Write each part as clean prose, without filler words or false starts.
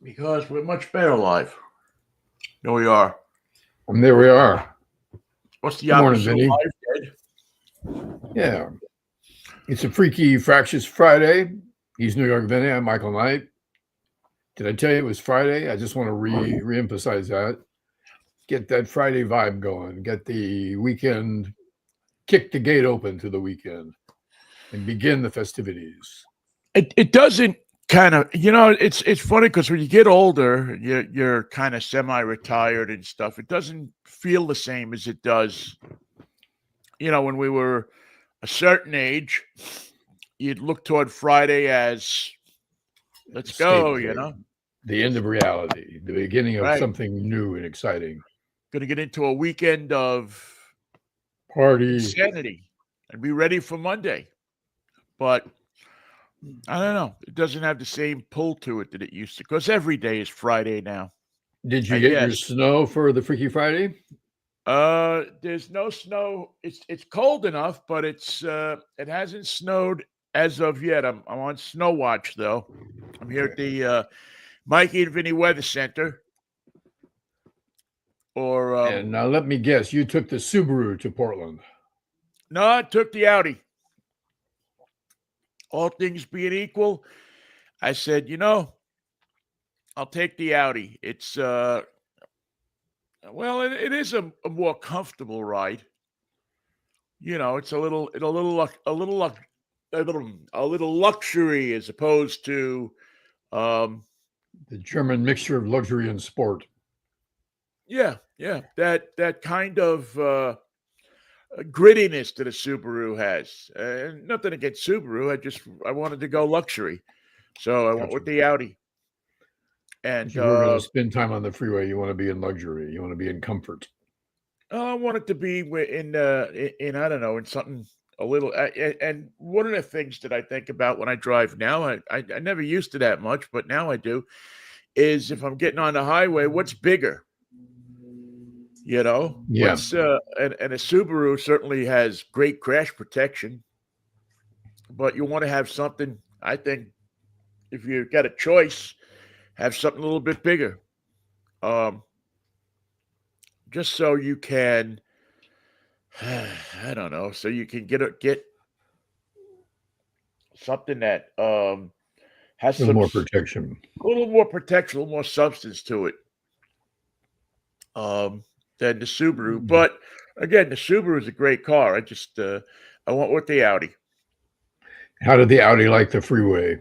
Because we're much better live. Here we are. And there we are. What's the Good morning, opposite of Vinnie. live, Ed? Yeah. It's a freaky Fractious Friday. He's New York Vinnie. I'm Michael Knight. Did I tell you it was Friday? I just want to reemphasize that. Get that Friday vibe going. Get the weekend, kick the gate open to the weekend and begin the festivities. It doesn't kind of, it's funny because when you get older, you're kind of semi-retired and stuff. It doesn't feel the same as it does, when we were a certain age. You'd look toward Friday as, let's go, The end of reality, the beginning of Right. something new and exciting. Going to get into a weekend of Party. insanity and be ready for Monday. But I don't know. It doesn't have the same pull to it that it used to, because every day is Friday now. Did you get your snow for the Freaky Friday? There's no snow. It's cold enough, but it hasn't snowed as of yet. I'm on snow watch though. I'm here at the Mikey and Vinnie Weather Center. And now let me guess, you took the Subaru to Portland. No, I took the Audi. All things being equal, I said, I'll take the Audi. It's it is a more comfortable ride. It's a little luxury as opposed to the German mixture of luxury and sport. Yeah, that kind of grittiness that a Subaru has. Nothing against Subaru. I wanted to go luxury, so I went with the Audi. And if you were going to spend time on the freeway, you want to be in luxury. You want to be in comfort. I want it to be in I don't know, in something a little. And one of the things that I think about when I drive now, I never used to that much, but now I do, is if I'm getting on the highway, what's bigger? Yeah. What's and a Subaru certainly has great crash protection, but you want to have something. I think if you've got a choice, have something a little bit bigger. Just so you can, I don't know, so you can get something that has a little more protection, a little more substance to it than the Subaru. But again, the Subaru is a great car. I went with the Audi. How did the Audi like the freeway?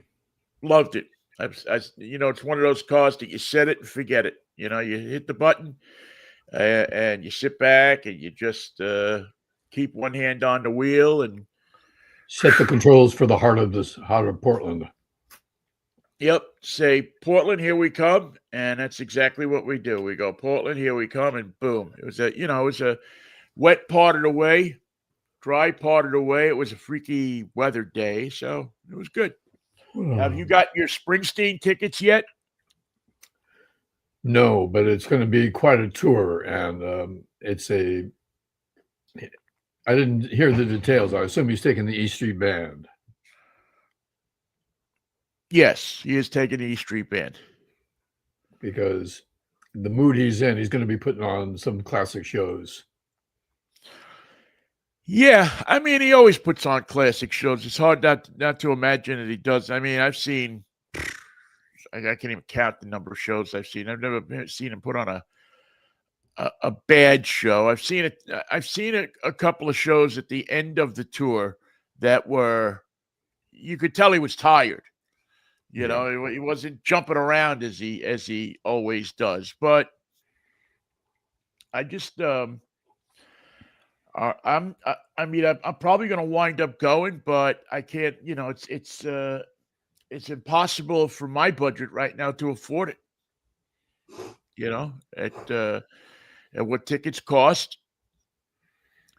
Loved it. It's one of those cars that you set it and forget it. You hit the button and you sit back and you just keep one hand on the wheel and set the controls for the heart of Portland. Yep. Say, Portland, here we come. And that's exactly what we do. We go, Portland, here we come. And boom. It was a wet part of the way, dry part of the way. It was a freaky weather day. So it was good. Have you got your Springsteen tickets yet? No, but it's going to be quite a tour. And I didn't hear the details. I assume he's taking the E Street Band. Yes, he is taking the E Street Band. Because the mood he's in, he's going to be putting on some classic shows. Yeah, I mean, he always puts on classic shows. It's hard not to imagine that he does. I mean, I've seen, I can't even count the number of shows I've seen. I've never seen him put on a bad show. I've seen it. I've seen a couple of shows at the end of the tour that were, you could tell he was tired. He wasn't jumping around as he always does. But I just, I'm probably going to wind up going, but I can't. It's impossible for my budget right now to afford it. At what tickets cost,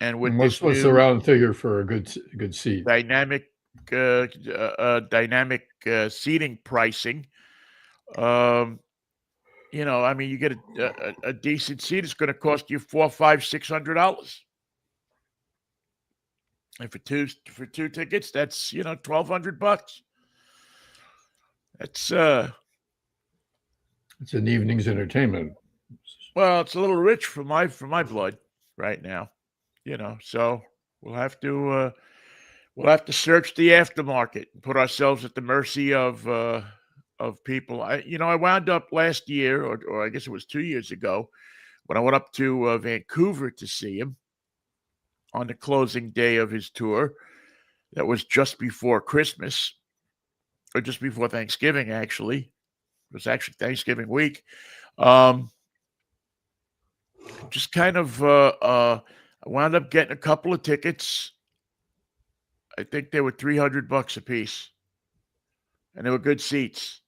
and with what's the round figure for a good seat? Dynamic seating pricing. You get a decent seat. It's going to cost you $400, $500, $600. And for two tickets, that's $1,200. That's It's an evening's entertainment. Well, it's a little rich for my blood right now, So we'll have to search the aftermarket and put ourselves at the mercy of people. I wound up last year, or I guess it was 2 years ago, when I went up to Vancouver to see him on the closing day of his tour. That was just before Christmas, or just before Thanksgiving, actually. It was actually Thanksgiving week. Just kind of, I wound up getting a couple of tickets. I think they were $300 a piece, and they were good seats.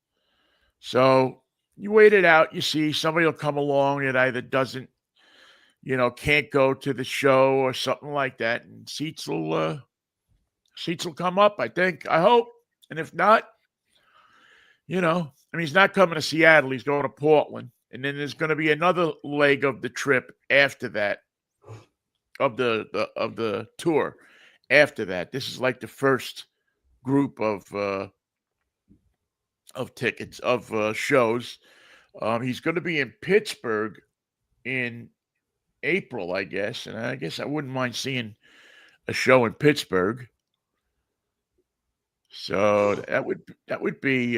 So you wait it out. You see somebody will come along that either doesn't, can't go to the show or something like that, and seats will come up. I hope, and if not, he's not coming to Seattle. He's going to Portland, and then there's going to be another leg of the trip after that, of the tour. After that, this is like the first group of tickets of shows. He's going to be in Pittsburgh in April, I guess, and I guess I wouldn't mind seeing a show in Pittsburgh. So that'd be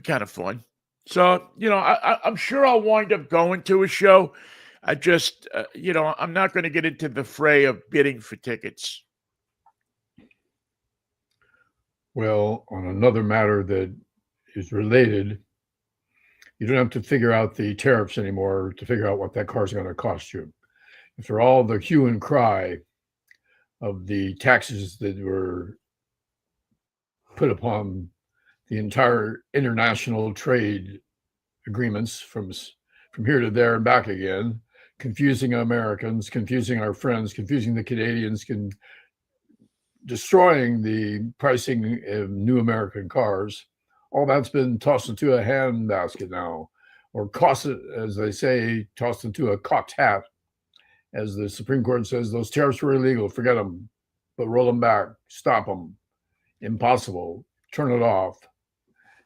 kind of fun. So I'm sure I'll wind up going to a show. I just I'm not going to get into the fray of bidding for tickets. Well, on another matter that is related, you don't have to figure out the tariffs anymore to figure out what that car is going to cost you. After all the hue and cry of the taxes that were put upon the entire international trade agreements from here to there and back again, confusing Americans, confusing our friends, confusing the Canadians, destroying the pricing of new American cars. All that's been tossed into a handbasket now, or as they say, tossed into a cocked hat. As the Supreme Court says, those tariffs were illegal. Forget them, but roll them back, stop them. Impossible. Turn it off.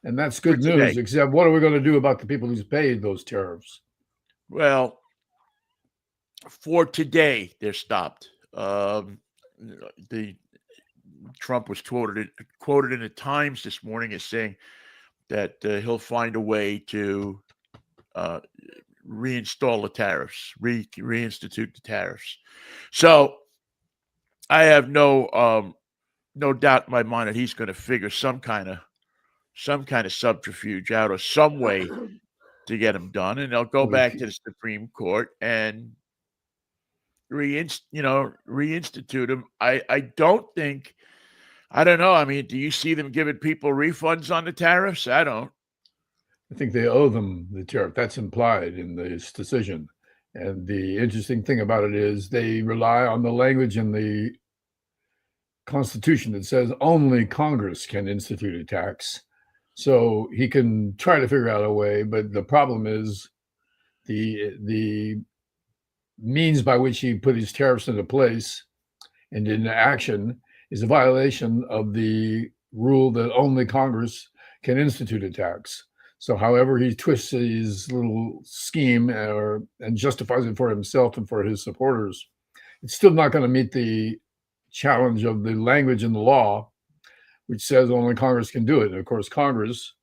And that's good news, except what are we going to do about the people who's paid those tariffs? Well, for today, they're stopped. The Trump was quoted in the Times this morning as saying that he'll find a way to reinstall the tariffs, reinstitute the tariffs. So I have no doubt in my mind that he's going to figure some kind of subterfuge out, or some way to get them done, and they'll go back to the Supreme Court and reinstitute them. I don't know. I mean, do you see them giving people refunds on the tariffs? I don't. I think they owe them the tariff. That's implied in this decision. And the interesting thing about it is they rely on the language in the Constitution that says only Congress can institute a tax. So he can try to figure out a way, but the problem is the means by which he put his tariffs into place and into action is a violation of the rule that only Congress can institute a tax. So however he twists his little scheme and justifies it for himself and for his supporters, it's still not going to meet the challenge of the language in the law, which says only Congress can do it. And of course, Congress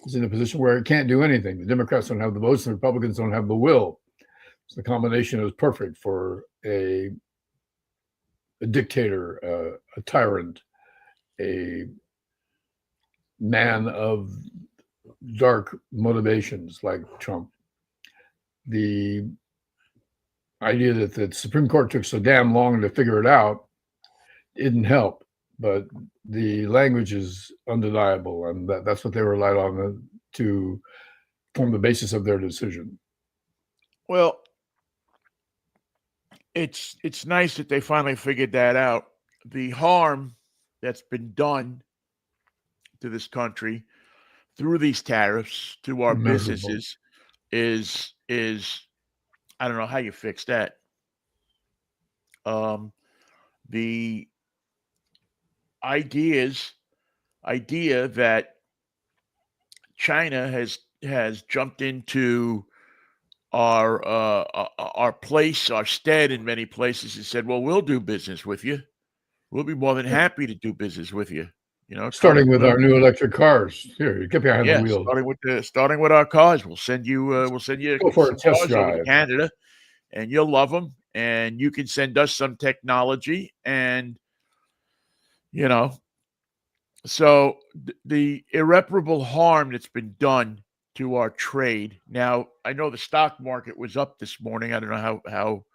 is in a position where it can't do anything. The Democrats don't have the votes, and the Republicans don't have the will. So the combination is perfect for a dictator, a tyrant, a man of dark motivations like Trump. The idea that the Supreme Court took so damn long to figure it out didn't help, but the language is undeniable, and that's what they relied on to form the basis of their decision. Well, it's nice that they finally figured that out. The harm that's been done to this country through these tariffs to our businesses is I don't know how you fix that. The idea that China has jumped into our place, our stead in many places, and said, "Well, we'll do business with you. We'll be more than happy to do business with you." Starting with our new electric cars. Here, get behind the wheel. Starting with our cars. We'll send you Go for a test cars over to drive. Canada, and you'll love them. And you can send us some technology, and so the irreparable harm that's been done to our trade. Now, I know the stock market was up this morning. I don't know how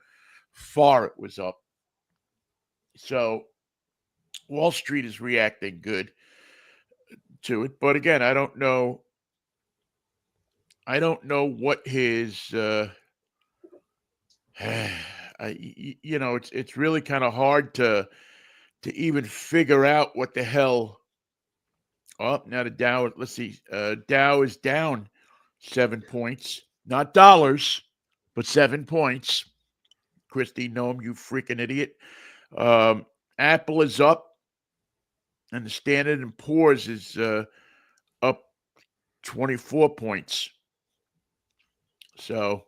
far it was up. So Wall Street is reacting good to it. But again, I don't know what his it's really kind of hard to even figure out what the hell. Oh, now the Dow, let's see. Dow is down 7 points, not dollars, but 7 points. Christy Nome, you freaking idiot. Apple is up, and the Standard & Poor's is up 24 points. So,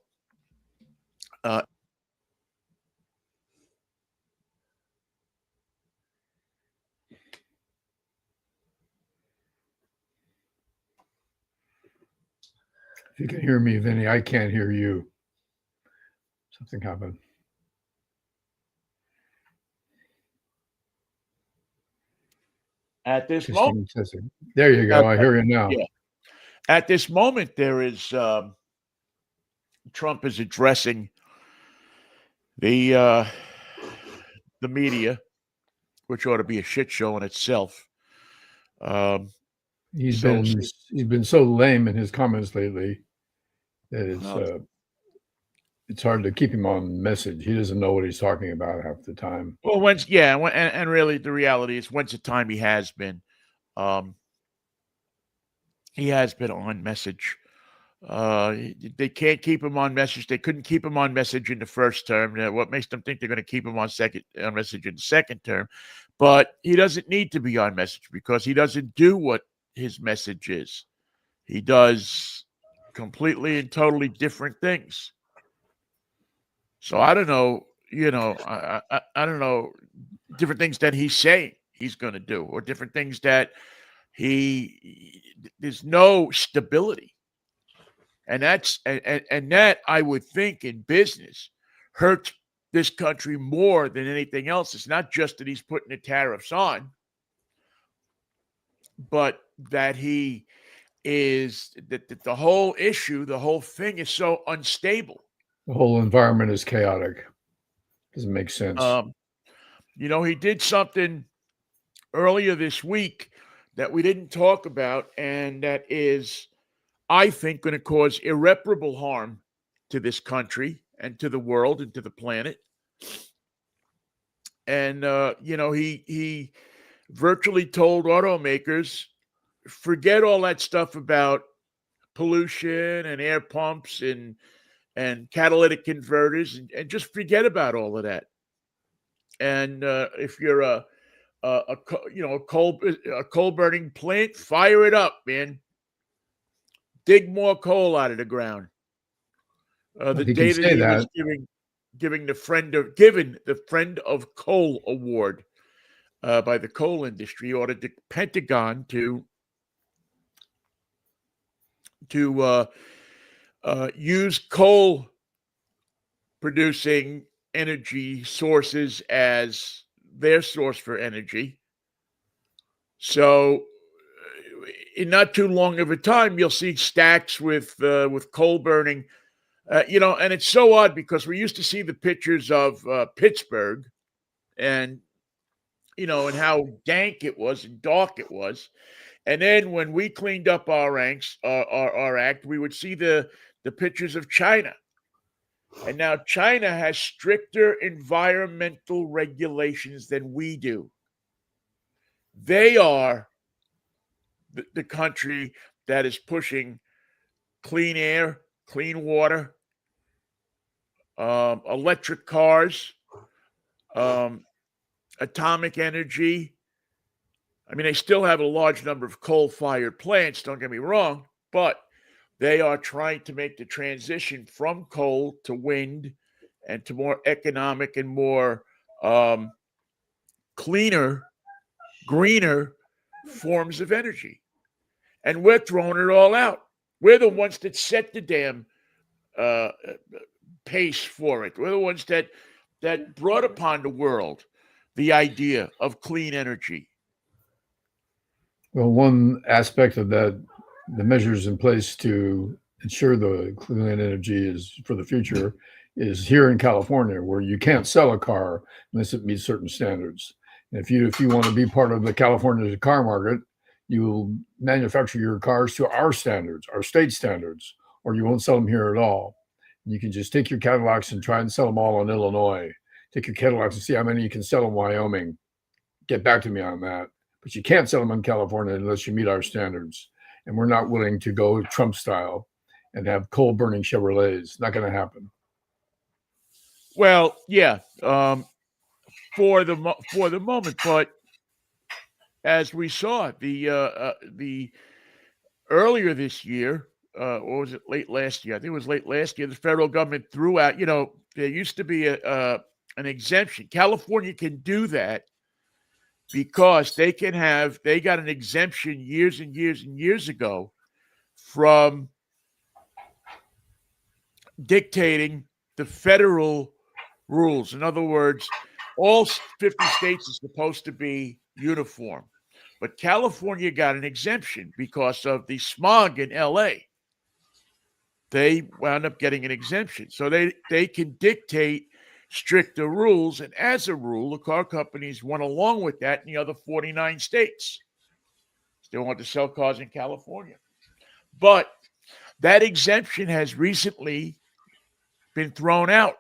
if you can hear me, Vinnie, I can't hear you. Something happened. at this moment, there you go. I hear you now. Yeah. At this moment, there is Trump is addressing the media, which ought to be a shit show in itself. He's been so lame in his comments lately that it's hard to keep him on message. He doesn't know what he's talking about half the time. Well, and really the reality is, when's the time he has been on message. They can't keep him on message. They couldn't keep him on message in the first term. What makes them think they're going to keep him on message in the second term? But he doesn't need to be on message, because he doesn't do what his message is. He does completely and totally different things. So I don't know, I don't know different things that he's saying he's going to do, or different things that there's no stability. And that I would think in business hurts this country more than anything else. It's not just that he's putting the tariffs on, but that that the whole issue, the whole thing is so unstable. The whole environment is chaotic. Doesn't make sense. He did something earlier this week that we didn't talk about, and that is, I think, going to cause irreparable harm to this country and to the world and to the planet. And, he virtually told automakers, forget all that stuff about pollution and air pumps and catalytic converters, and just forget about all of that. And if you're a coal burning plant, fire it up, man. Dig more coal out of the ground. The day that he was giving the Friend of Coal award by the coal industry, ordered the Pentagon to use coal producing energy sources as their source for energy. So in not too long of a time, you'll see stacks with coal burning, and it's so odd, because we used to see the pictures of Pittsburgh and how dank it was and dark it was. And then when we cleaned up our act, we would see the pictures of China. And now China has stricter environmental regulations than we do. They are the country that is pushing clean air, clean water, electric cars, atomic energy. I mean, they still have a large number of coal-fired plants, don't get me wrong, but they are trying to make the transition from coal to wind and to more economic and more cleaner, greener forms of energy. And we're throwing it all out. We're the ones that set the damn pace for it. We're the ones that brought upon the world the idea of clean energy. Well, one aspect of that, the measures in place to ensure the clean energy is for the future, is here in California, where you can't sell a car unless it meets certain standards. And if you want to be part of the California car market, you will manufacture your cars to our standards, our state standards, or you won't sell them here at all. You can just take your Cadillacs and try and sell them all in Illinois. Take your Cadillacs and see how many you can sell in Wyoming. Get back to me on that. But you can't sell them in California unless you meet our standards. And we're not willing to go Trump style and have coal burning Chevrolets. Not going to happen. Well, yeah, for the moment, but as we saw the earlier this year, or was it late last year? I think it was late last year. The federal government threw out. There used to be an exemption. California can do that because they got an exemption years and years and years ago from dictating the federal rules. In other words, all 50 states is supposed to be uniform. But California got an exemption because of the smog in LA. They wound up getting an exemption. So they can dictate stricter rules. And as a rule, the car companies went along with that in the other 49 states. They want to sell cars in California. But that exemption has recently been thrown out.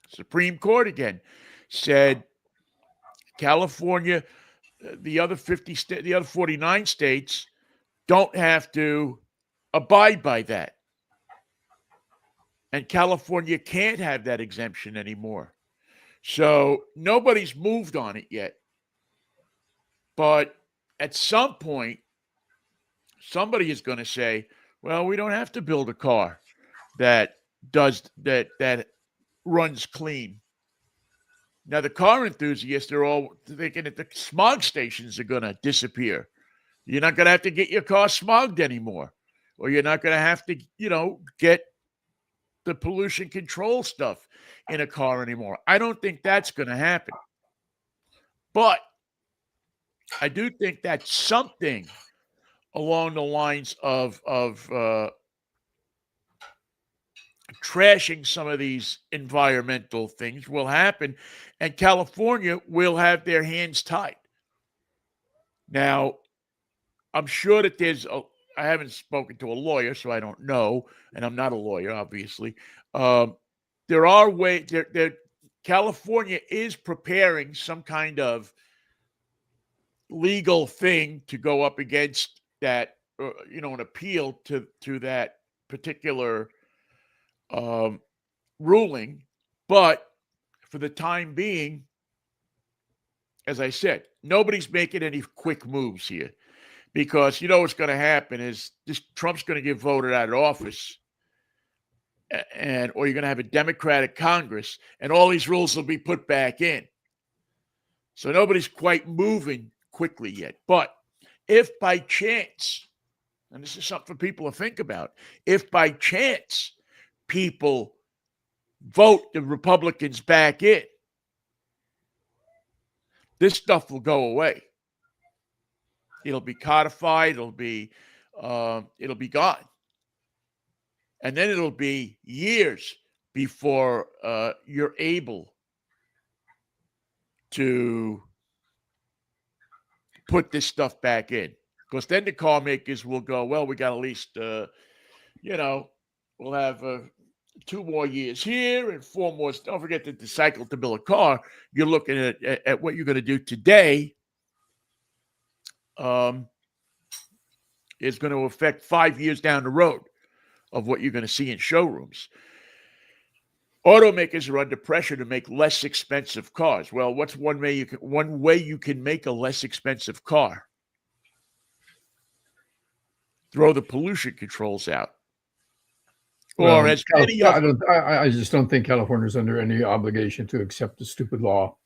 Supreme Court again said California, the other 49 states don't have to abide by that. And California can't have that exemption anymore. So nobody's moved on it yet. But at some point, somebody is going to say, well, we don't have to build a car that runs clean. Now, the car enthusiasts, they're all thinking that the smog stations are going to disappear. You're not going to have to get your car smogged anymore, or you're not going to have to, get the pollution control stuff in a car anymore. I don't think that's going to happen. But I do think that something along the lines of trashing some of these environmental things will happen, and California will have their hands tied. Now, I'm sure that I haven't spoken to a lawyer, so I don't know, and I'm not a lawyer, obviously. There are ways. California is preparing some kind of legal thing to go up against that, an appeal to that particular ruling. But for the time being, as I said, nobody's making any quick moves here, because what's going to happen is Trump's going to get voted out of office, or you're going to have a Democratic Congress, and all these rules will be put back in. So nobody's quite moving quickly yet. But if by chance, and this is something for people to think about, if by chance people vote the Republicans back in, this stuff will go away. It'll be codified. It'll be gone. And then it'll be years before you're able to put this stuff back in. Because then the car makers will go, well, we got at least, we'll have 2 more years here and 4 more. Don't forget that the cycle to build a car, you're looking at what you're going to do today is going to affect 5 years down the road of what you're going to see in showrooms. Automakers are under pressure to make less expensive cars. Well, what's one way you can make a less expensive car? throw the pollution controls out. Well, Or as many of them. I just don't think California's under any obligation to accept the stupid law,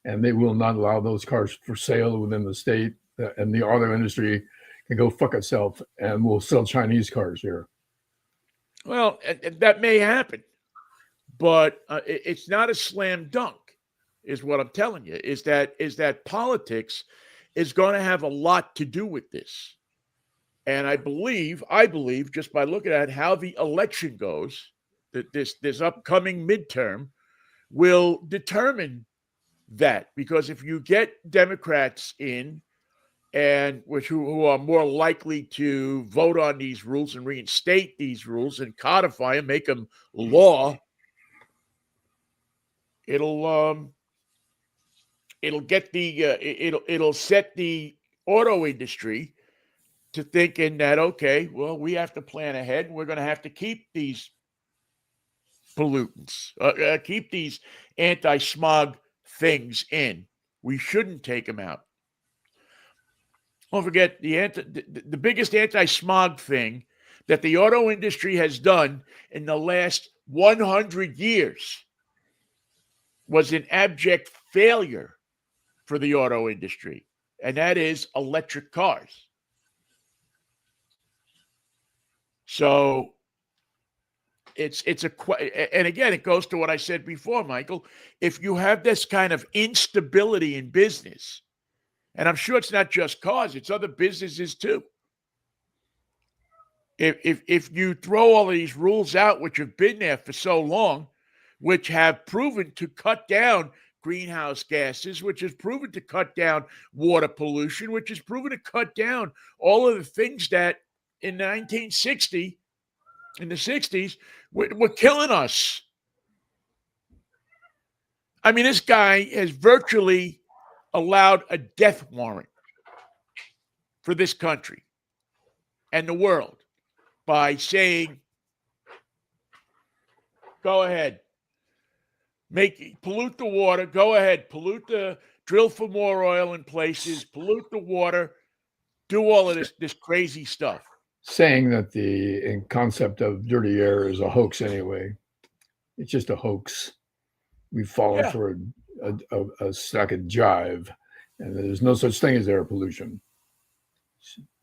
and they will not allow those cars for sale within the state. And the auto industry can go fuck itself, and we'll sell Chinese cars here. Well, and that may happen, but it's not a slam dunk, is what I'm telling you. Is that politics is going to have a lot to do with this. And I believe, just by looking at how the election goes, that this upcoming midterm will determine that. Because if you get Democrats in, and who are more likely to vote on these rules and reinstate these rules and codify them, make them law, it'll get it'll set the auto industry to thinking that, okay, well, we have to plan ahead. We're going to have to keep these pollutants, keep these anti-smog things in. We shouldn't take them out. Don't forget the biggest anti-smog thing that the auto industry has done in the last 100 years was an abject failure for the auto industry, and that is electric cars. So and again, it goes to what I said before, Michael. If you have this kind of instability in business, and I'm sure it's not just cars, it's other businesses too. If you throw all of these rules out, which have been there for so long, which have proven to cut down greenhouse gases, which has proven to cut down water pollution, which has proven to cut down all of the things that in 1960, in the 60s, were killing us. I mean, this guy has virtually allowed a death warrant for this country and the world by saying, go ahead, pollute the water, go ahead, drill for more oil in places, pollute the water, do all of this crazy stuff. Saying that the concept of dirty air is a hoax anyway. It's just a hoax. We've fallen for a sack of jive, and there's no such thing as air pollution.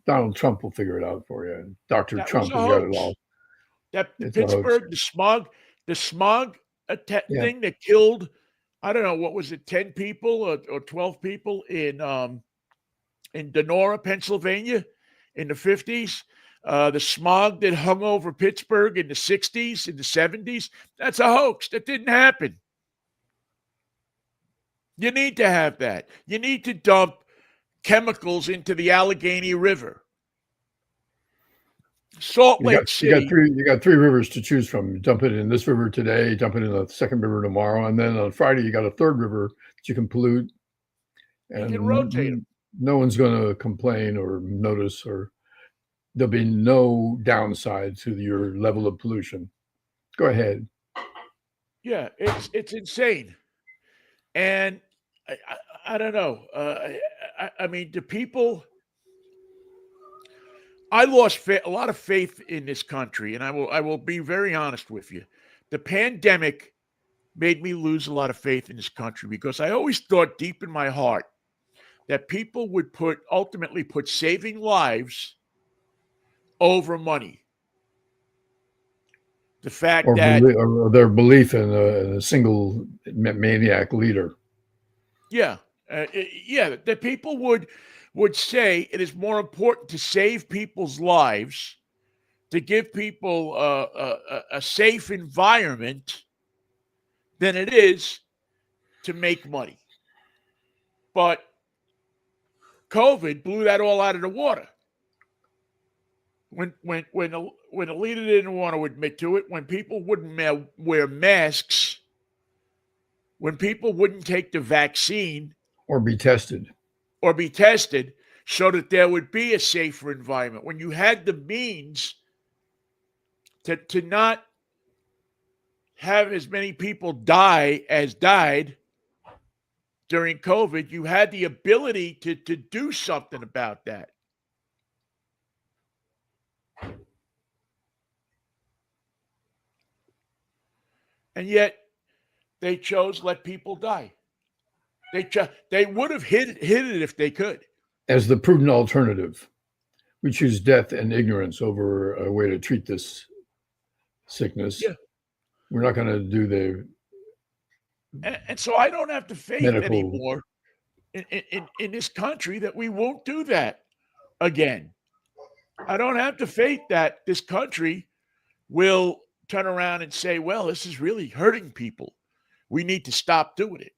Donald Trump will figure it out for you. Dr. Trump has got it all. That Pittsburgh, the smog thing that killed, I don't know, what was it, 10 people or 12 people in Donora, Pennsylvania in the 50s? The smog that hung over Pittsburgh in the 60s, in the 70s, that's a hoax. That didn't happen. You need to have that. You need to dump chemicals into the Allegheny River. Salt Lake City. You got three rivers to choose from. You dump it in this river today, dump it in the second river tomorrow, and then on Friday you got a third river that you can pollute. And you can rotate them. No one's going to complain or notice, or there'll be no downside to your level of pollution. Go ahead. Yeah, it's insane. And I don't know. I mean, do people... I lost a lot of faith in this country, and I will be very honest with you. The pandemic made me lose a lot of faith in this country because I always thought deep in my heart that people would ultimately put saving lives over money. The fact or their belief in a single maniac leader. Yeah, that people would say it is more important to save people's lives, to give people a safe environment, than it is to make money. But COVID blew that all out of the water. When a leader didn't want to admit to it, when people wouldn't wear masks, when people wouldn't take the vaccine or be tested so that there would be a safer environment, when you had the means to not have as many people die as died during COVID, you had the ability to do something about that. And yet they chose let people die. They would have hid it if they could. As the prudent alternative, we choose death and ignorance over a way to treat this sickness. Yeah. We're not going to do the And so I don't have the faith medical. anymore in this country that we won't do that again. I don't have the faith that this country will turn around and say, well, this is really hurting people. We need to stop doing it.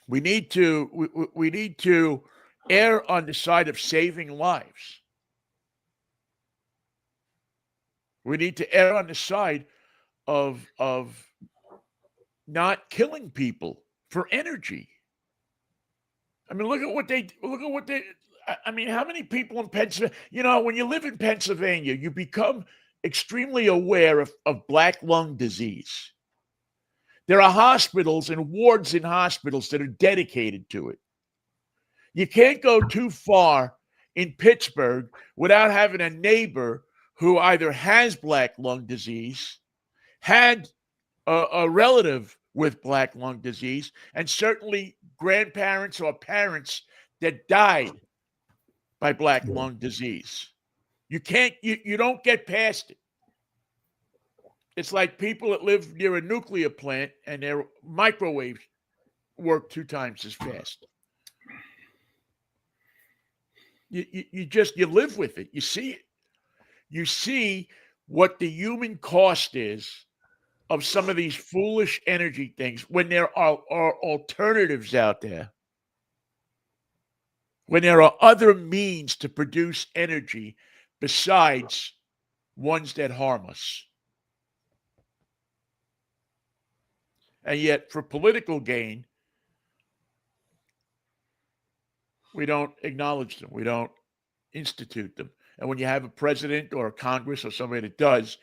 We need to err on the side of saving lives. We need to err on the side of not killing people for energy. I mean, look at what they. I mean, how many people in Pennsylvania? You know, when you live in Pennsylvania, you become extremely aware of black lung disease. There are hospitals and wards in hospitals that are dedicated to it. You can't go too far in Pittsburgh without having a neighbor who either has black lung disease, had a relative with black lung disease, and certainly grandparents or parents that died by black lung disease. You don't get past it. It's like people that live near a nuclear plant and their microwaves work 2 times as fast. You live with it. You see it. You see what the human cost is of some of these foolish energy things when there are alternatives out there. When there are other means to produce energy besides ones that harm us. And yet, for political gain, we don't acknowledge them. We don't institute them. And when you have a president or a Congress or somebody that does,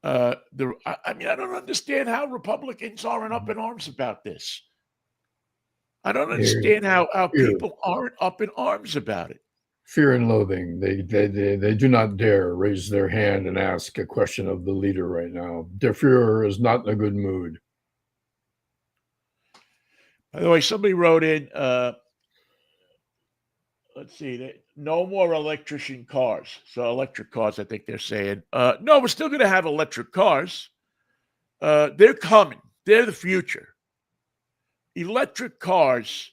I don't understand how Republicans aren't up in arms about this. I don't understand how people aren't up in arms about it. Fear and loathing. They do not dare raise their hand and ask a question of the leader right now. Der Fuhrer is not in a good mood. By the way, somebody wrote in, let's see, no more electrician cars. So electric cars, I think they're saying. No, we're still going to have electric cars. They're coming. They're the future. Electric cars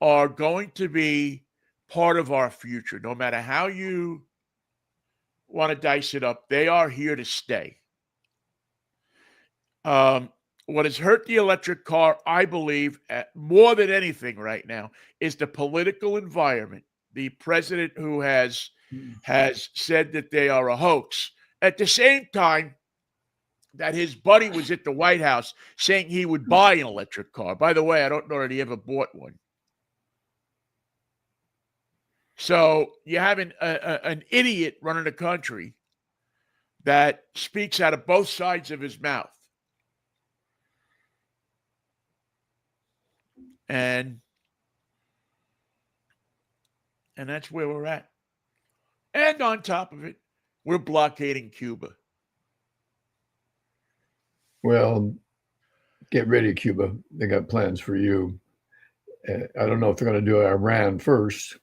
are going to be part of our future. No matter how you want to dice it up, they are here to stay. What has hurt the electric car, I believe, more than anything right now, is the political environment. The president who has said that they are a hoax. At the same time, that his buddy was at the White House saying he would buy an electric car. By the way, I don't know that he ever bought one. So you have an idiot running the country that speaks out of both sides of his mouth. And that's where we're at. And on top of it, we're blockading Cuba. Well, get ready, Cuba. They got plans for you. I don't know if they're going to do Iran first.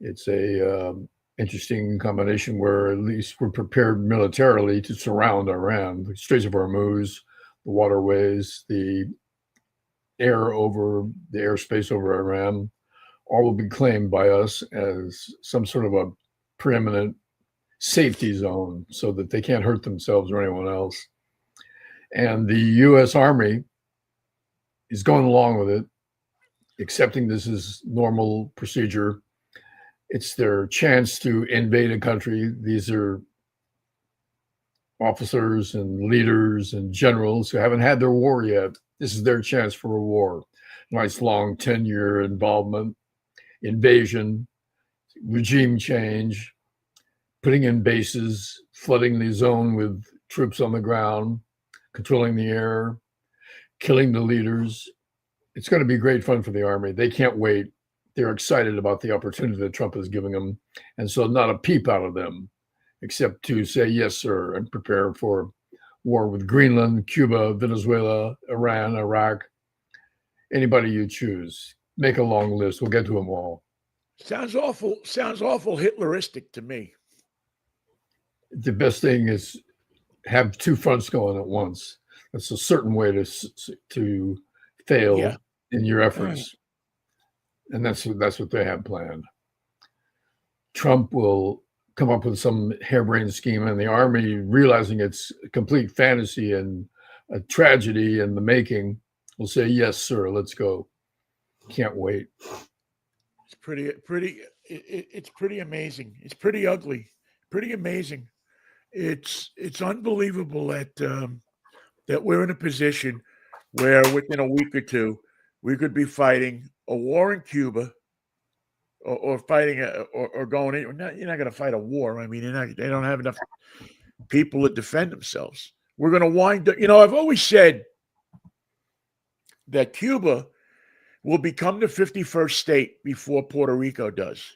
It's a interesting combination where at least we're prepared militarily to surround Iran. The Straits of Hormuz, the waterways, the airspace over Iran, all will be claimed by us as some sort of a preeminent safety zone so that they can't hurt themselves or anyone else. And the U.S. Army is going along with it, accepting this as normal procedure. It's their chance to invade a country. These are officers and leaders and generals who haven't had their war yet. This is their chance for a war. Nice long 10-year involvement, invasion, regime change, putting in bases, flooding the zone with troops on the ground, controlling the air, killing the leaders. It's going to be great fun for the Army. They can't wait. They're excited about the opportunity that Trump is giving them. And so not a peep out of them, except to say, yes, sir, and prepare for war with Greenland, Cuba, Venezuela, Iran, Iraq, anybody you choose. Make a long list. We'll get to them all. Sounds awful. Sounds awful Hitleristic to me. The best thing is have two fronts going at once. That's a certain way to fail in your efforts, and that's what they have planned. Trump will come up with some harebrained scheme, and the army, realizing it's a complete fantasy and a tragedy in the making, will say, "Yes, sir, let's go." Can't wait. It's it's pretty amazing. It's pretty ugly, pretty amazing. It's unbelievable that that we're in a position where within a week or two we could be fighting a war in Cuba, or fighting or going in. You're not going to fight a war. I mean, they don't have enough people to defend themselves. We're going to wind up. I've always said that Cuba will become the 51st state before Puerto Rico does.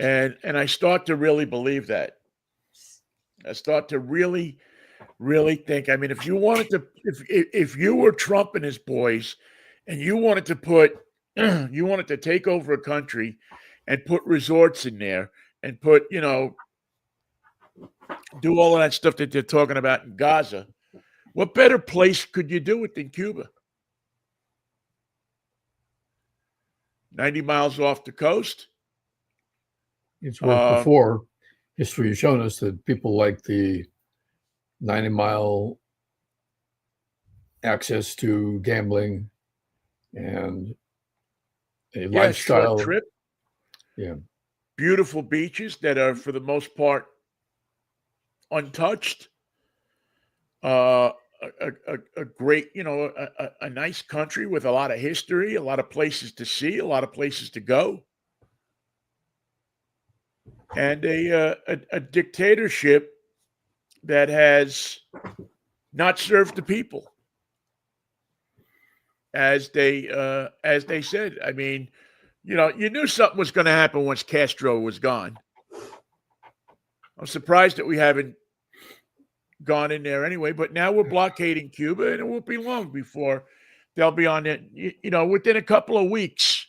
And I start to really believe that. I start to really, really think. I mean, if you wanted to, if you were Trump and his boys, and you wanted to take over a country and put resorts in there and put, do all of that stuff that they're talking about in Gaza, what better place could you do it than Cuba? 90 miles off the coast. It's worked before. History has shown us that people like the 90-mile access to gambling and a lifestyle short trip. Yeah. Beautiful beaches that are, for the most part, untouched. A great, a nice country with a lot of history, a lot of places to see, a lot of places to go. And a dictatorship that has not served the people, as they said. I mean, you knew something was going to happen once Castro was gone. I'm surprised that we haven't gone in there anyway, but now we're blockading Cuba, and it won't be long before they'll be on it. Within a couple of weeks,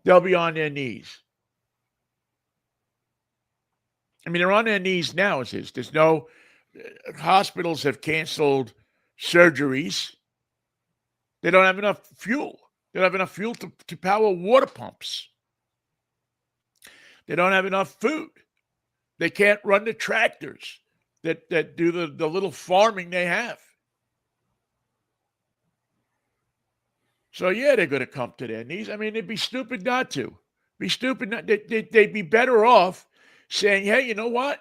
they'll be on their knees. I mean, they're on their knees now. There's no hospitals have canceled surgeries. They don't have enough fuel. They don't have enough fuel to power water pumps. They don't have enough food. They can't run the tractors that do the little farming they have. So, yeah, they're going to come to their knees. I mean, they'd be stupid not to. They'd be better off saying, hey, you know what?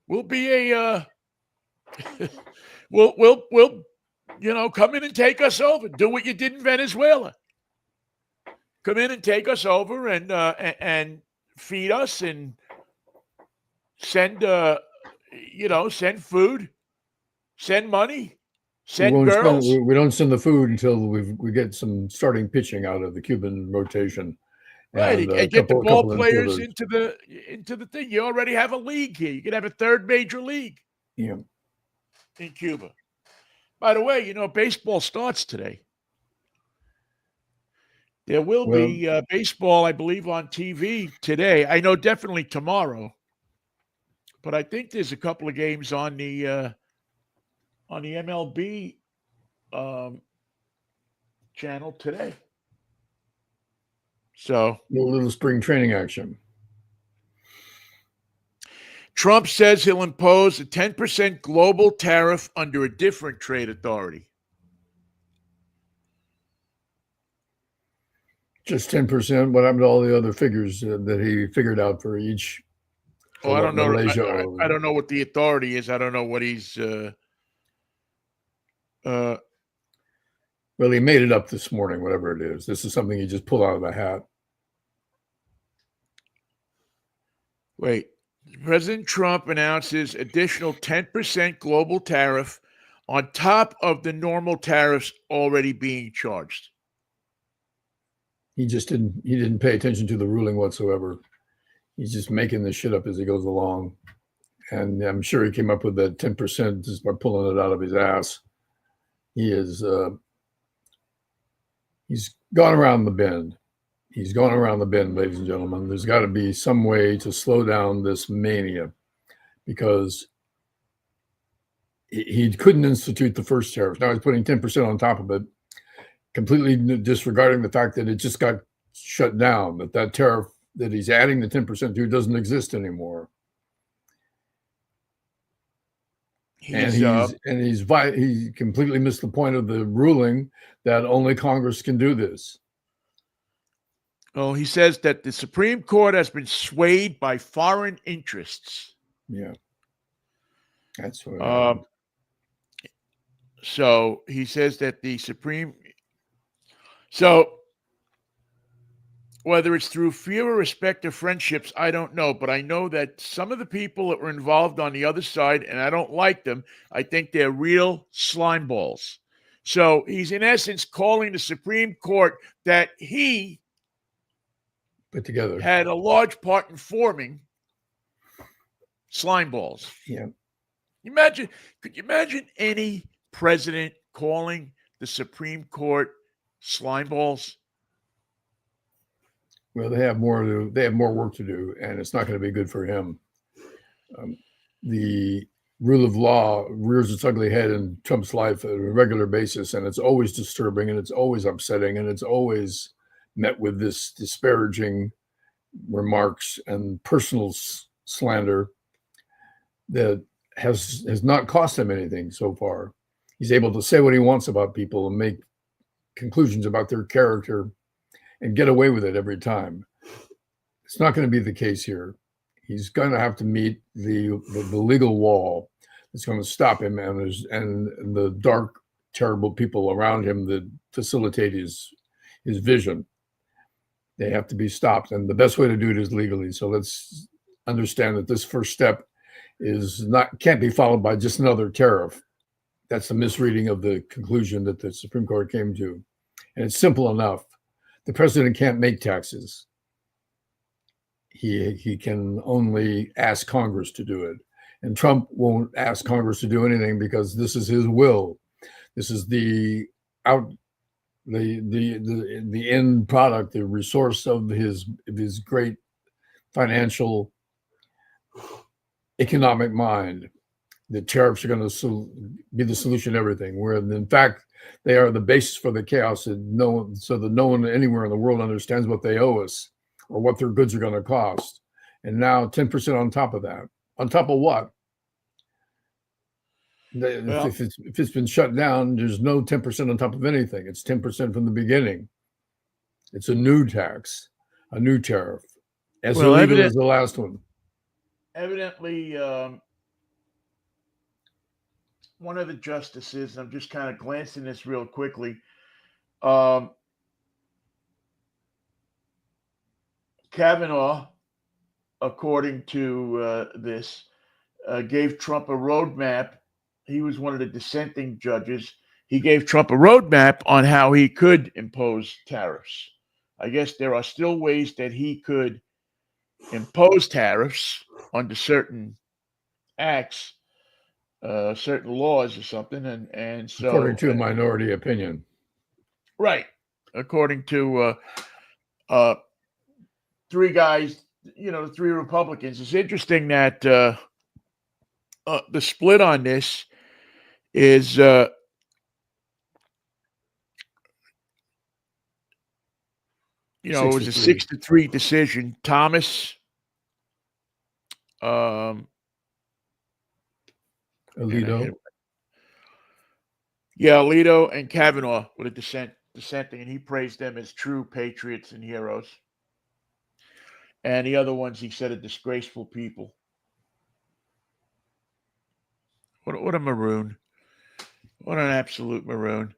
We'll be we'll come in and take us over. Do what you did in Venezuela. Come in and take us over and feed us and send send food, send money, send girls. We don't send the food until we get some starting pitching out of the Cuban rotation. Right, and get the ball players into the thing. You already have a league here. You could have a third major league. Yeah. In Cuba. By the way, baseball starts today. There will be baseball, I believe, on TV today. I know definitely tomorrow, but I think there's a couple of games on the MLB channel today. So a little spring training action. Trump says he'll impose a 10% global tariff under a different trade authority. Just 10%. What happened to all the other figures that he figured out for each? Oh, I don't know. I don't know what the authority is. I don't know what he's. Well, he made it up this morning, whatever it is. This is something he just pulled out of the hat. Wait. President Trump announces additional 10% global tariff on top of the normal tariffs already being charged. He didn't pay attention to the ruling whatsoever. He's just making this shit up as he goes along. And I'm sure he came up with that 10% just by pulling it out of his ass. He is, he's gone around the bend. He's gone around the bend, ladies and gentlemen. There's got to be some way to slow down this mania, because he couldn't institute the first tariff. Now he's putting 10% on top of it, completely disregarding the fact that it just got shut down, that tariff that he's adding the 10% to doesn't exist anymore. He completely missed the point of the ruling that only Congress can do this. Well, he says that the Supreme Court has been swayed by foreign interests. Yeah, that's what. So he says that the Supreme. So whether it's through fear or respect or friendships, I don't know. But I know that some of the people that were involved on the other side, and I don't like them, I think they're real slime balls. So he's in essence calling the Supreme Court that he put together had a large part in forming slime balls. Yeah. Could you imagine any president calling the Supreme Court slime balls? Well, they have more work to do, and it's not going to be good for him. The rule of law rears its ugly head in Trump's life on a regular basis, and it's always disturbing, and it's always upsetting, and it's always met with this disparaging remarks and personal slander that has not cost him anything so far. He's able to say what he wants about people and make conclusions about their character and get away with it every time. It's not going to be the case here. He's going to have to meet the legal wall that's going to stop him and the dark, terrible people around him that facilitate his vision. They have to be stopped, and the best way to do it is legally. So let's understand that this first step can't be followed by just another tariff. That's the misreading of the conclusion that the Supreme Court came to. And it's simple enough. The president can't make taxes. He can only ask Congress to do it. And Trump won't ask Congress to do anything because this is his will. This is the end product, the resource of his great financial economic mind. The tariffs are going to be the solution to everything, where in fact they are the basis for the chaos, so that no one anywhere in the world understands what they owe us or what their goods are going to cost. And now 10% on top of that. On top of what? Well, if it's been shut down, there's no 10% on top of anything. It's 10% from the beginning. It's a new tax, a new tariff, as illegal as the last one. Evidently, one of the justices, I'm just kind of glancing this real quickly, Kavanaugh, according to this, gave Trump a roadmap. He was one of the dissenting judges. He gave Trump a roadmap on how he could impose tariffs. I guess there are still ways that he could impose tariffs under certain acts, certain laws or something. And so, according to a minority opinion. Right. According to three guys, the three Republicans. It's interesting that the split on this is it was a 6-3 decision. Thomas, Alito. Alito and Kavanaugh were dissenting, and he praised them as true patriots and heroes. And the other ones, he said, are disgraceful people. What a maroon. What an absolute maroon.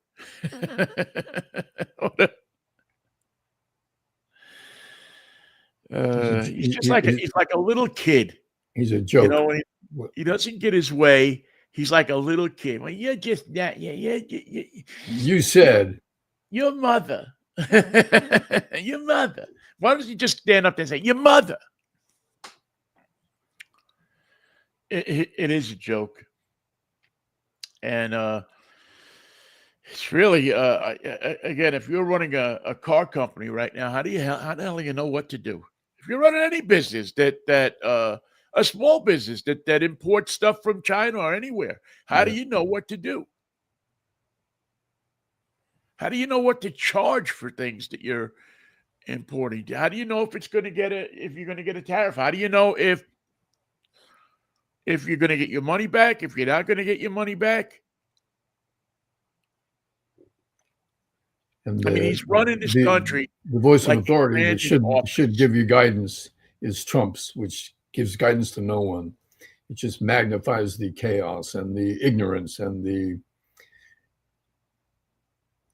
He's like a little kid. He's a joke. He doesn't get his way. He's like a little kid. Well, you're just that. You said your mother. Your mother. Why don't you just stand up there and say your mother? It is a joke, and it's really again, if you're running a car company right now, how the hell do you know what to do? If you're running any business that a small business that imports stuff from China or anywhere, how do Yeah. you know what to do? How do you know what to charge for things that you're importing? How do you know if you're going to get a tariff? How do you know if you're going to get your money back? If you're not going to get your money back? And I mean, he's running this country the voice of like he authority ran that his should office. give you guidance is Trump's, which gives guidance to no one. It just magnifies the chaos and the ignorance and the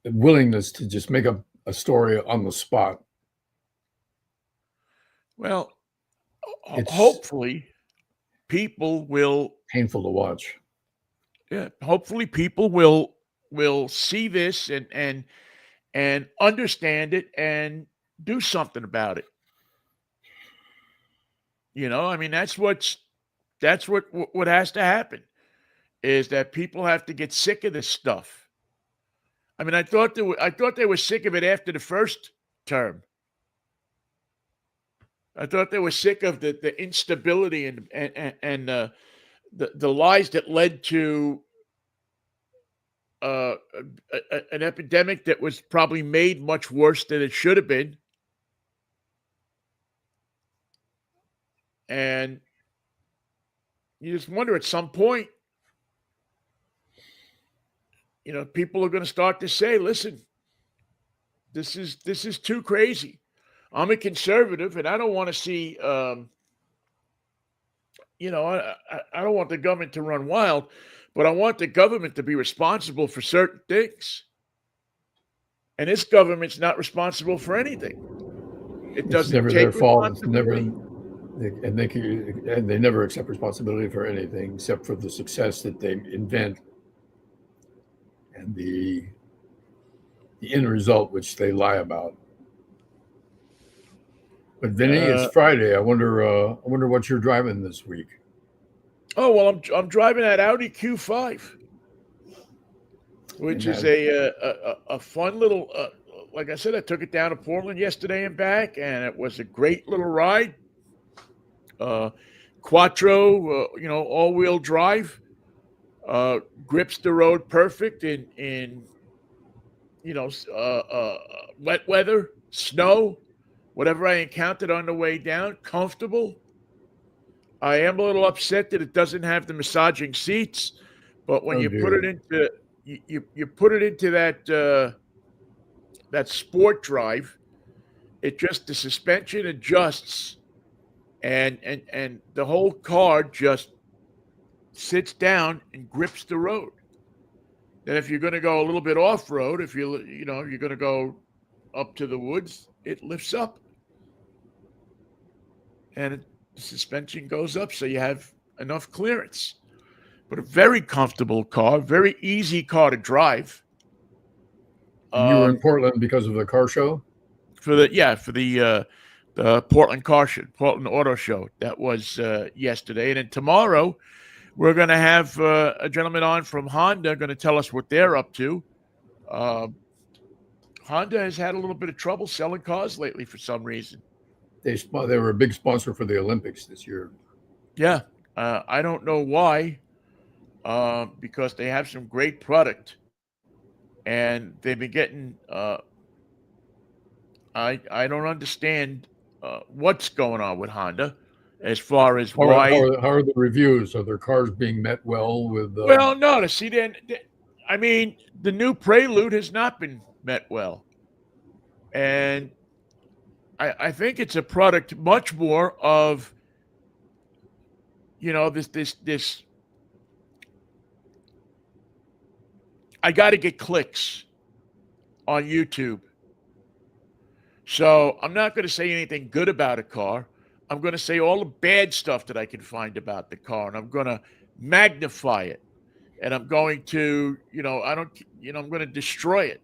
willingness to just make up a story on the spot. Well, It's hopefully people will. painful to watch. Yeah, hopefully people will see this and understand it and do something about it. I mean, that's what has to happen is that people have to get sick of this stuff. I mean, I thought they were sick of it after the first term. I thought they were sick of the instability and the lies that led to uh, an epidemic that was probably made much worse than it should have been. And you just wonder at some point, people are going to start to say, listen, this is too crazy. I'm a conservative and I don't want to see, I don't want the government to run wild, but I want the government to be responsible for certain things. And this government's not responsible for anything. It It's doesn't never their take fault. It's never, responsibility. and they never accept responsibility for anything except for the success that they invent and the end result, which they lie about. But Vinny, it's Friday. I wonder what you're driving this week. Oh well, I'm driving that Audi Q5, which is a fun little. Like I said, I took it down to Portland yesterday and back, and it was a great little ride. Quattro, all-wheel drive, grips the road perfect in wet weather, snow, whatever I encountered on the way down. Comfortable. I am a little upset that it doesn't have the massaging seats, but when you put it into you put it into that sport drive, the suspension adjusts and the whole car just sits down and grips the road. Then if you're going to go a little bit off road, if you're going to go up to the woods, it lifts up and the suspension goes up, so you have enough clearance. But a very comfortable car, very easy car to drive. You were in Portland because of the car show? For the Portland Portland Auto Show. That was yesterday. And then tomorrow, we're going to have a gentleman on from Honda going to tell us what they're up to. Honda has had a little bit of trouble selling cars lately for some reason. They were a big sponsor for the Olympics this year. Yeah. I don't know why, because they have some great product. And they've been getting I don't understand what's going on with Honda as far as why. How are the reviews? Are their cars being met well with? Well, no. To see I mean, the new Prelude has not been met well, and I think it's a product much more of this. I got to get clicks on YouTube. So I'm not going to say anything good about a car. I'm going to say all the bad stuff that I can find about the car, and I'm going to magnify it. And I'm going to, I'm going to destroy it.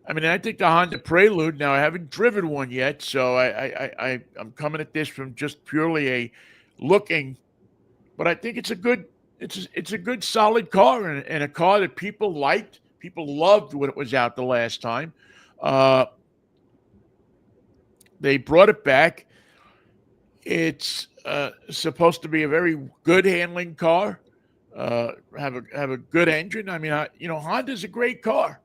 I mean, I think the Honda Prelude, now I haven't driven one yet, so I'm coming at this from just purely a looking but I think it's a good solid car, and a car that people liked. People loved when it was out the last time. They brought it back. It's supposed to be a very good handling car. Have a good engine. I mean, Honda's a great car.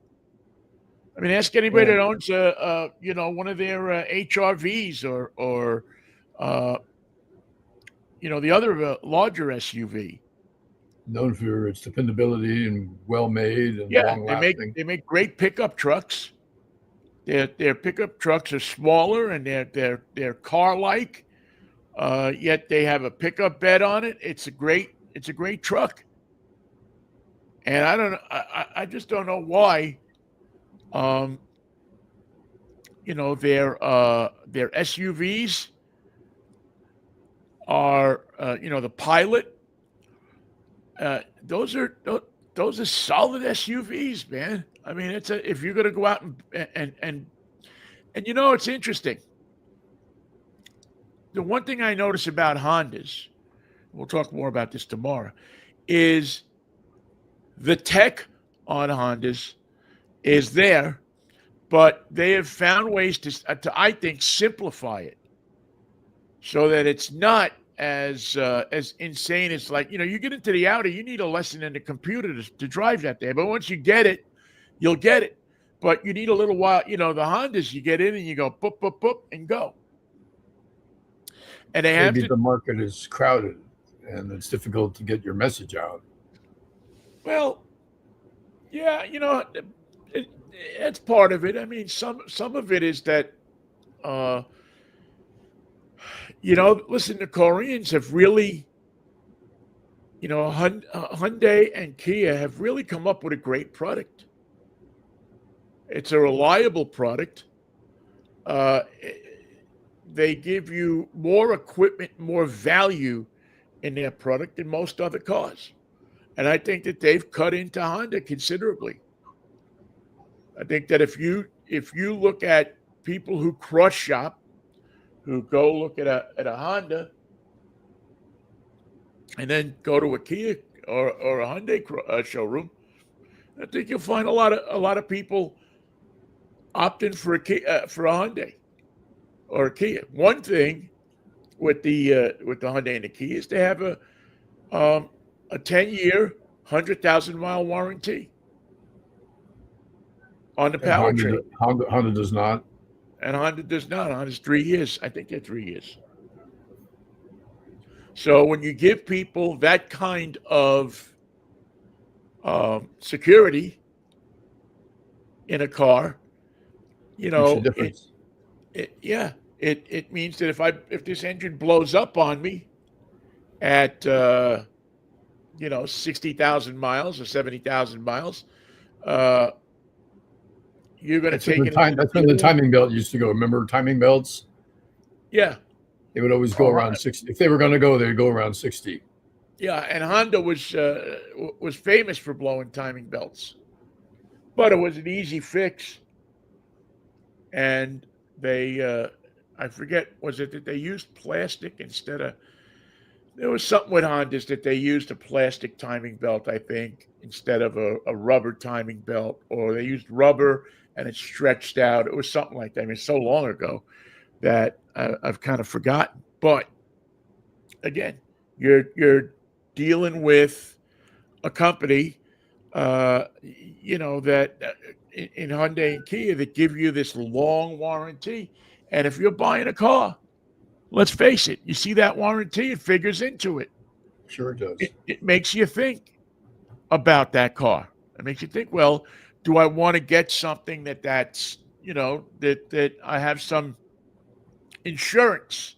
I mean, ask anybody that owns one of their HRVs or the other larger SUV. Known for its dependability and well made and long lasting. They make great pickup trucks. Their pickup trucks are smaller and they're car like. Yet they have a pickup bed on it. It's a great truck. And I just don't know why. Their SUVs are the Pilot. Those are solid SUVs, man. I mean, if you're going to go out and it's interesting. The one thing I notice about Hondas, we'll talk more about this tomorrow, is the tech on Hondas is there, but they have found ways to I think, simplify it so that it's not as insane as, like, you get into the Audi, you need a lesson in the computer to drive that thing. But once you get it, you'll get it. But you need a little while. The Hondas, you get in and you go boop, boop, boop, and go. And the market is crowded and it's difficult to get your message out. Well, yeah, it's part of it. I mean, some of it is that, listen, the Koreans have really, Hyundai and Kia have really come up with a great product. It's a reliable product. They give you more equipment, more value in their product than most other cars. And I think that they've cut into Honda considerably. I think that if you look at people who cross shop, who go look at a Honda and then go to a Kia or a Hyundai showroom, I think you'll find a lot of people opting for a Hyundai or a Kia. One thing with the Hyundai and the Kia is they have a 10-year, 100,000-mile warranty on the powertrain. Honda does not. And Honda does not. Honda's 3 years. I think they're 3 years. So when you give people that kind of security in a car, Makes a difference. It means that if this engine blows up on me at 60,000 miles or 70,000 miles, you're going to take it. That's when the timing belt used to go. Remember timing belts? Yeah. They would always go around 60. If they were going to go, they'd go around 60. Yeah, and Honda was famous for blowing timing belts, but it was an easy fix. And they, I forget, was it that they used plastic instead of? There was something with Hondas that they used a plastic timing belt, I think, instead of a rubber timing belt, or they used rubber and it stretched out. It was something like that. I mean, so long ago that I've kind of forgotten. But again, you're dealing with a company, that in Hyundai and Kia that give you this long warranty. And if you're buying a car, let's face it, you see that warranty, it figures into it. Sure it does. It makes you think about that car. It makes you think, well, do I want to get something that's that I have some insurance,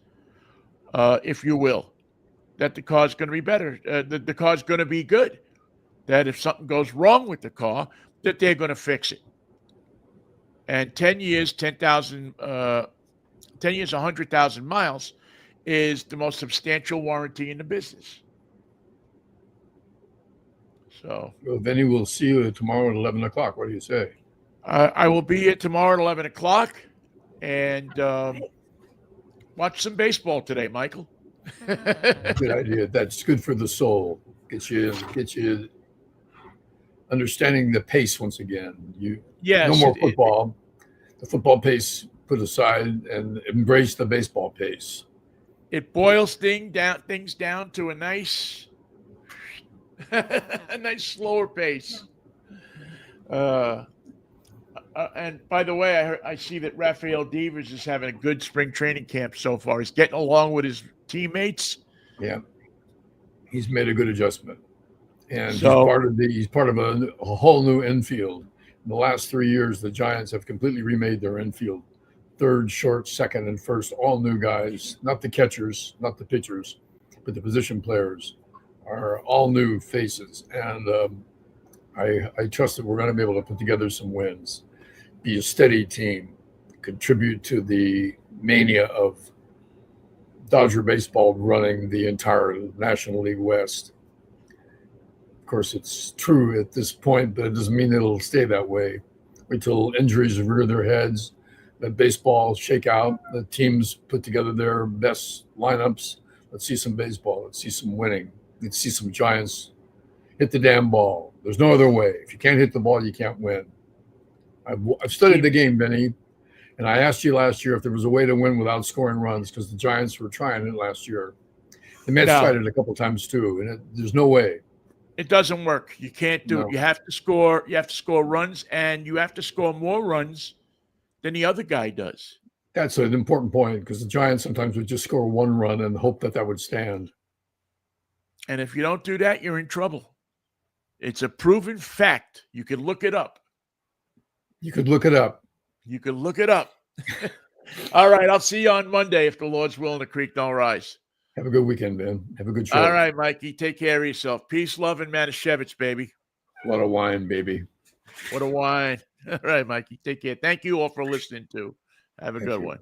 if you will, that the car's going to be better, that the car's going to be good, that if something goes wrong with the car, that they're going to fix it. And 10 years, 100,000 miles is the most substantial warranty in the business. So, Vinnie, we'll see you tomorrow at 11 o'clock. What do you say? I will be here tomorrow at 11 o'clock and watch some baseball today, Michael. Good idea. That's good for the soul. Get you understanding the pace once again. No Yes, more football. The football pace put aside and embrace the baseball pace. it boils things down to a nice slower pace. And by the way, I see that Rafael Devers is having a good spring training camp so far. He's getting along with his teammates. Yeah, he's made a good adjustment, and So, he's part of a whole new infield. In the last 3 years, the Giants have completely remade their infield: third, short, second, and first, all new guys. Not the catchers, not the pitchers, but the position players are all new faces, and I trust that we're going to be able to put together some wins, be a steady team, contribute to the mania of Dodger baseball running the entire National League West. Of course, it's true at this point, but it doesn't mean it'll stay that way. Wait till injuries rear their heads, let baseball shake out, the teams put together their best lineups. Let's see some baseball. Let's see some winning. Let's see some Giants hit the damn ball. There's no other way. If you can't hit the ball, you can't win. I've studied the game, Vinnie, and I asked you last year if there was a way to win without scoring runs, because the Giants were trying it last year. The Mets tried it a couple times too, and there's no way. It doesn't work. You can't do it. You have to score. You have to score runs, and you have to score more runs than the other guy does. That's an important point, because the Giants sometimes would just score one run and hope that would stand. And if you don't do that, you're in trouble. It's a proven fact. You can look it up. You could look it up. You can look it up. All right. I'll see you on Monday if the Lord's willing, the creek don't rise. Have a good weekend, man. Have a good show. All right, Mikey. Take care of yourself. Peace, love, and Manischewitz, baby. A lot of wine, baby. What a wine. All right, Mikey. Take care. Thank you all for listening, too. Have a good one.